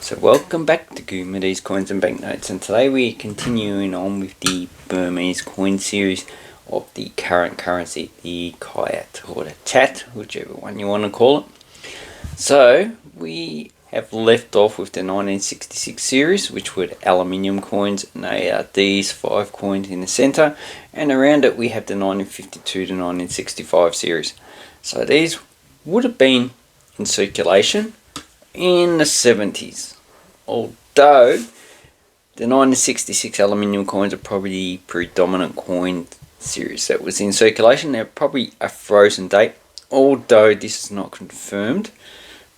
So welcome back to Burmese Coins and Banknotes, and today we're continuing on with the Burmese coin series of the current currency, the Kyat or the Chat, whichever one you want to call it. So we have left off with the 1966 series, which were the aluminium coins, and they are these 5 coins in the centre, and around it we have the 1952 to 1965 series. So these would have been in circulation in the 70s, although the 1966 aluminium coins are probably the predominant coin series that was in circulation. They're probably a frozen date, although this is not confirmed,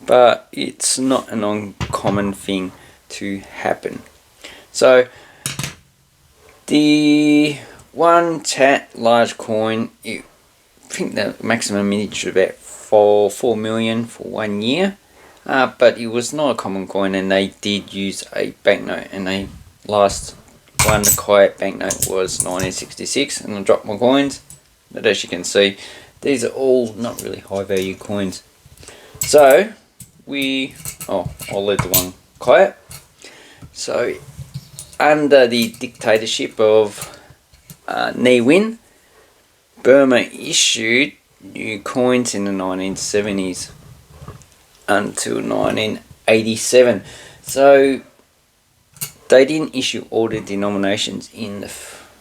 but it's not an uncommon thing to happen. So the one Chat large coin, I think the maximum mintage is about 4 million for 1 year. But it was not a common coin, and they did use a banknote, and the last one, the Kyat banknote, was 1966, and I dropped my coins, but as you can see, these are all not really high value coins. So I'll leave the one Kyat. So under the dictatorship of Ne Win, Burma issued new coins in the 1970s until 1987. So they didn't issue all the denominations in the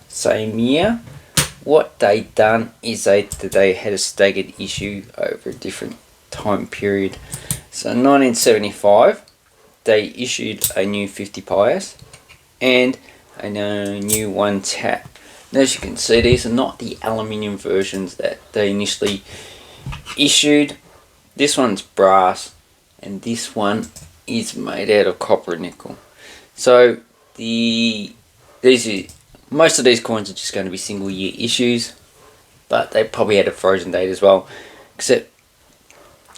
same year. What they done is they had a staggered issue over a different time period. So in 1975 they issued a new 50 pias and a new 1 Chat. And as you can see, these are not the aluminium versions that they initially issued. This one's brass, and this one is made out of copper and nickel. So most of these coins are just going to be single year issues, but they probably had a frozen date as well. Except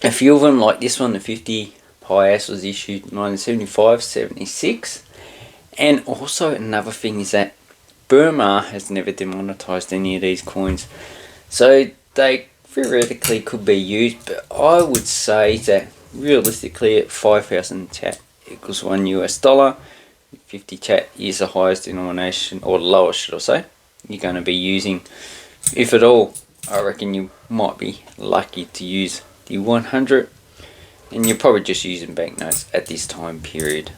a few of them, like this one, the 50 pias, was issued 1975, 76. And also another thing is that Burma has never demonetized any of these coins, so they theoretically could be used, but I would say that realistically at 5,000 Chat equals $1, 50 Chat is the highest denomination, or the lowest should I say, you're going to be using. If at all, I reckon you might be lucky to use the 100, and you're probably just using banknotes at this time period.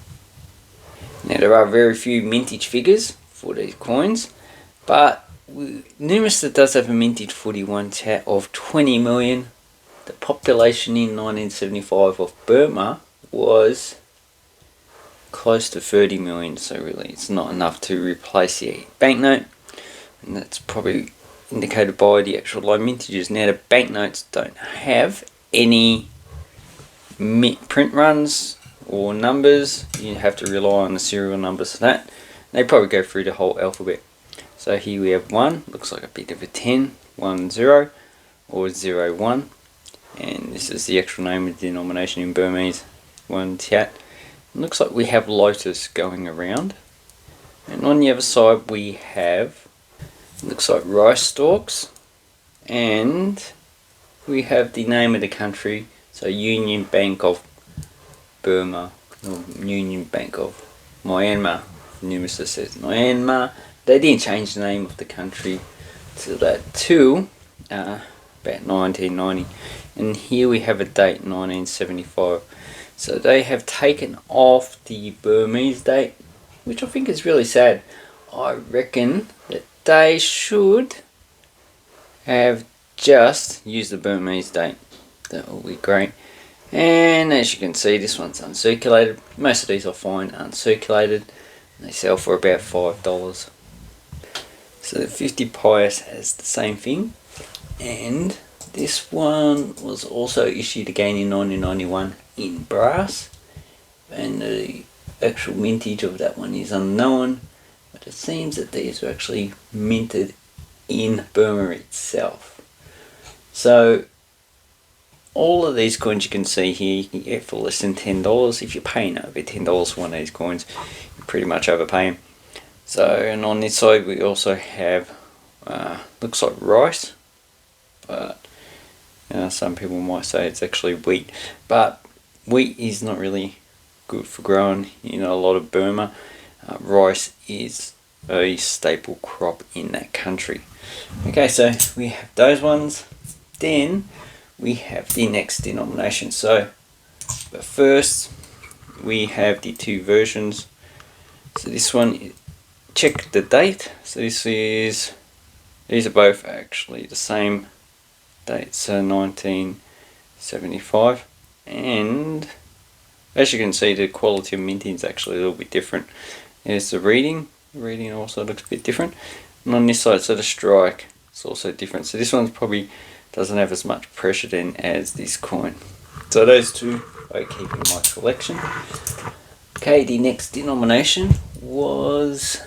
Now there are very few mintage figures for these coins, but Numis that does have a mintage 41 Chat of 20 million. The population in 1975 of Burma was close to 30 million, so really it's not enough to replace the banknote, and that's probably indicated by the actual low mintages. Now the banknotes don't have any print runs or numbers, you have to rely on the serial numbers for that. They probably go through the whole alphabet. So here we have 1, looks like a bit of a 10, 1 0 or 0 1, and this is the actual name of the denomination in Burmese, 1 Chat. It looks like we have lotus going around, and on the other side we have, looks like rice stalks, and we have the name of the country, so Union Bank of Burma, or Union Bank of Myanmar. Numis says Myanmar. They didn't change the name of the country to that till about 1990, and here we have a date, 1975. So they have taken off the Burmese date, which I think is really sad. I reckon that they should have just used the Burmese date. That will be great. And as you can see, this one's uncirculated. Most of these I find uncirculated. They sell for about $5. So the 50 pias has the same thing, and this one was also issued again in 1991 in brass, and the actual mintage of that one is unknown, but it seems that these were actually minted in Burma itself. So all of these coins you can see here you can get for less than $10. If you're paying over $10 for one of these coins, you're pretty much overpaying. So, and on this side we also have looks like rice, but some people might say it's actually wheat, but wheat is not really good for growing in a lot of Burma. Rice is a staple crop in that country. Okay, so we have those ones. Then we have the next denomination. So, but first we have the two versions. So this one, check the date. So these are both actually the same date, so 1975, and as you can see, the quality of minting is actually a little bit different. There's the reading also looks a bit different, and on this side, so the strike is also different. So this one probably doesn't have as much pressure then as this coin. So those two I keep in my collection. Okay, the next denomination was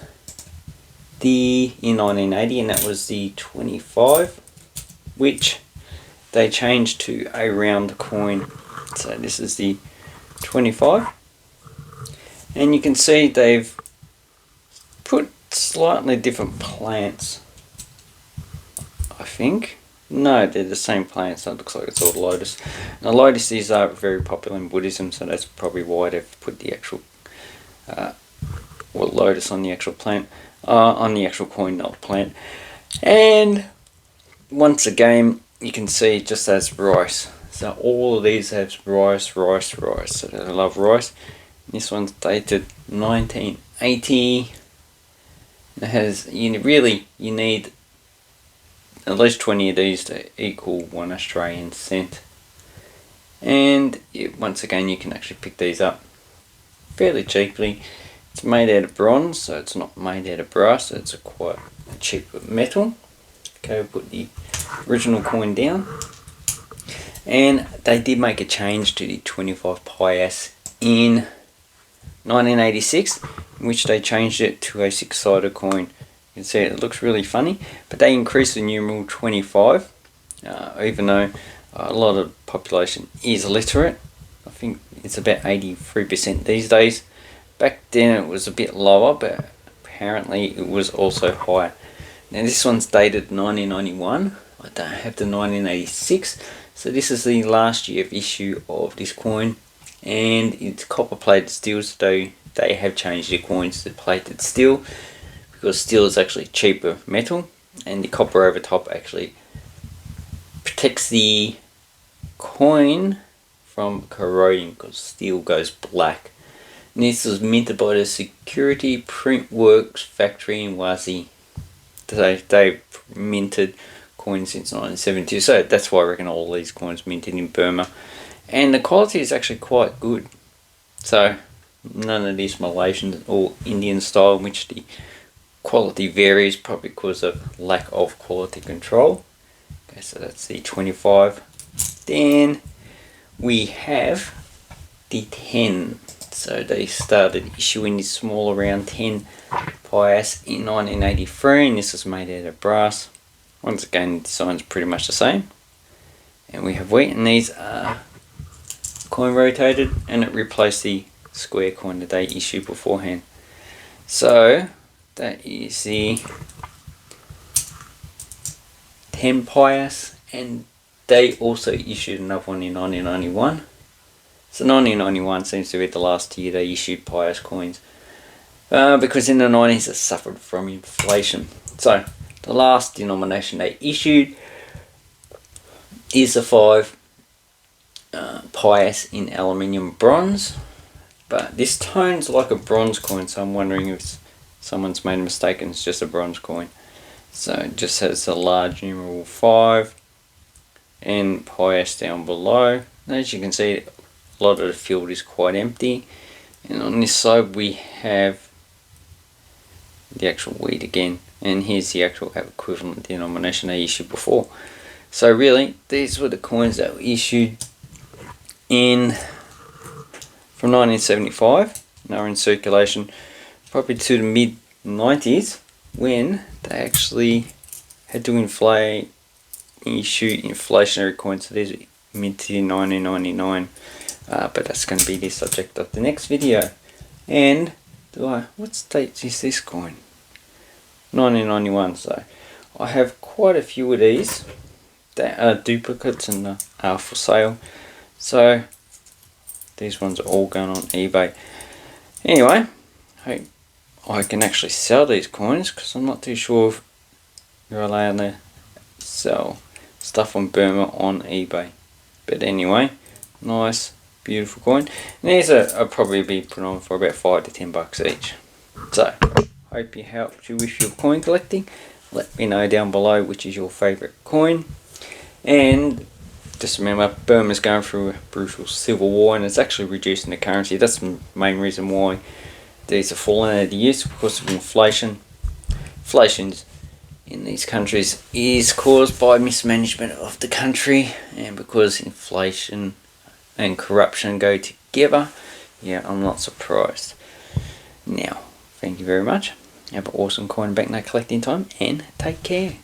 in 1980, and that was the 25, which they changed to a round coin. So this is the 25, and you can see they've put slightly different plants, I think. No, they're the same plants, so it looks like it's all lotus. Now lotus is very popular in Buddhism, so that's probably why they've put the actual lotus on the actual plant, on the actual coin, not plant. And once again, you can see it just as rice. So all of these have rice. So I love rice. This one's dated 1980. It has, you need at least 20 of these to equal 1 Australian cent. And once again, you can actually pick these up fairly cheaply. It's made out of bronze, so it's not made out of brass, so it's quite a cheap metal. Okay, we'll put the original coin down. And they did make a change to the 25 piastres in 1986, in which they changed it to a 6-sided coin. You can see it looks really funny, but they increased the numeral 25, even though a lot of the population is illiterate. I think it's about 83% these days. Back then it was a bit lower, but apparently it was also higher. Now this one's dated 1991. I don't have the 1986, so this is the last year of issue of this coin, and it's copper plated steel, so they have changed their coins to plated steel, because steel is actually cheaper metal, and the copper over top actually protects the coin from corroding, because steel goes black. And this was minted by the Security Print Works factory in Wazi. They've minted coins since 1972, so that's why I reckon all these coins minted in Burma. And the quality is actually quite good. So none of these Malaysian or Indian style, in which the quality varies probably because of lack of quality control. Okay, so that's the 25. Then we have the 10. So they started issuing this small round 10 piastres in 1983, and this was made out of brass. Once again, the design's pretty much the same. And we have wheat, and these are coin rotated, and it replaced the square coin that they issued beforehand. So that is the 10 piastres, and they also issued another one in 1991. So 1991 seems to be the last year they issued piastre coins, because in the 90s it suffered from inflation. So the last denomination they issued is the 5 piastres in aluminium bronze, but this tone's like a bronze coin, so I'm wondering if someone's made a mistake and it's just a bronze coin. So it just has a large numeral 5 and piastres down below. As you can see, a lot of the field is quite empty, and on this side we have the actual wheat again, and here's the actual equivalent denomination they issued before. So really, these were the coins that were issued from 1975. They were in circulation probably to the mid 90s, when they actually had to issue inflationary coins. So these are minted in 1999. But that's going to be the subject of the next video. And what date is this coin? 1991. So I have quite a few of these that are duplicates and are for sale. So These ones are all going on eBay. Anyway, hope I can actually sell these coins, because I'm not too sure if you're allowed to sell stuff on Burma on eBay. But anyway, nice, beautiful coin. And these are probably be put on for about $5 to $10 each. So, hope you helped you with your coin collecting. Let me know down below which is your favourite coin. And just remember, Burma's going through a brutal civil war, and it's actually reducing the currency. That's the main reason why these are falling out of use, because of inflation. Inflation's in these countries is caused by mismanagement of the country, and because inflation and corruption go together, yeah, I'm not surprised. Now, thank you very much. Have an awesome coin and banknote collecting time, and take care.